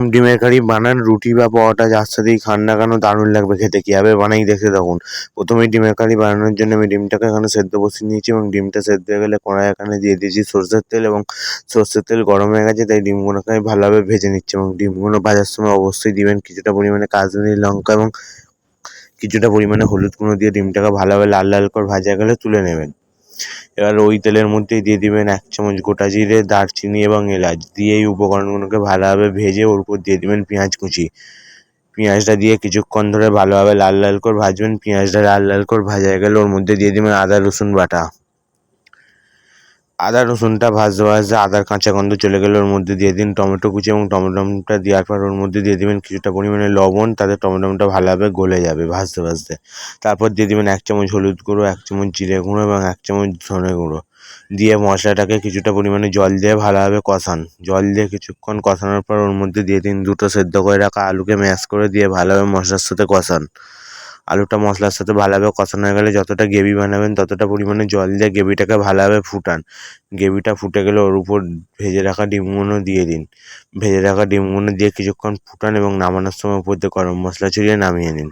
ডিমের কারি বানান রুটি বা পরোটা যার সাথেই খান না কেন দারুণ লাগবে খেতে। কীভাবে বানাই দেখতে থাকুন। প্রথমেই ডিমের কারি বানানোর জন্য আমি ডিমটাকে এখানে সেদ্ধ বসিয়ে নিয়েছি এবং ডিমটা সেদ্ধ হয়ে গেলে কড়াই এখানে দিয়ে দিয়েছি সরষের তেল এবং সরষের তেল গরম হয়ে গেছে, তাই ডিমগুলোকে আমি ভালোভাবে ভেজে নিচ্ছি এবং ডিমগুলো ভাজার সময় অবশ্যই দিবেন কিছুটা পরিমাণে কাশ্মীরি লঙ্কা এবং কিছুটা পরিমাণে হলুদ গুঁড়ো দিয়ে ডিমটাকে ভালোভাবে লাল লাল করে ভাজা গেলে তুলে নেবেন। এবার ওই তেলের মধ্যেই দিয়ে দিবেন 1 চামচ গোটা জিরে, দারচিনি এবং এলাচ দিয়ে এই উপকরণগুলোকে ভালোভাবে ভেজে ওর উপর দিয়ে দিবেন পেঁয়াজ কুচি। পেঁয়াজটা দিয়ে কিছুক্ষণ ধরে ভালোভাবে লাল লাল করে ভাজবেন। পেঁয়াজটা লাল লাল করে ভাজা হয়ে গেলে ওর মধ্যে দিয়ে দিবেন আদা রসুন বাটা। আদা রসুনটা ভাজতে ভাজতে আদার কাঁচা গন্ধ চলে গেলে ওর মধ্যে দিয়ে দিন টমেটো কুচি এবং টমেটোটা দেওয়ার পর ওর মধ্যে দিয়ে দিবেন কিছুটা পরিমাণে লবণ, তাতে টমেটোটা ভালোভাবে গলে যাবে ভাজতে ভাজতে। তারপর দিয়ে দিবেন 1 চামচ হলুদ গুঁড়ো, 1 চামচ জিরে গুঁড়ো এবং 1 চামচ ধনে গুঁড়ো দিয়ে মশলাটাকে কিছুটা পরিমাণে জল দিয়ে ভালোভাবে কষান। জল দিয়ে কিছুক্ষণ কষানোর পর ওর মধ্যে দিয়ে দিন 2টো সেদ্ধ করে রাখা আলুকে ম্যাশ করে দিয়ে ভালোভাবে মশলার সাথে কষান। আলুটা মশলার সাথে ভালোভাবে কষানো হয়ে গেলে যতটা গ্রেভি বানাবেন ততটা পরিমাণে জল দিয়ে গ্রেভিটাকে ভালোভাবে ফুটান। গ্রেভিটা ফুটে গেলে ওর উপর ভেজে রাখা ডিমগুলো দিয়ে দিন। ভেজে রাখা ডিমগুলো দিয়ে কিছুক্ষণ ফুটান এবং নামানোর সময় উপর দিয়ে গরম মশলা ছড়িয়ে নামিয়ে নিন।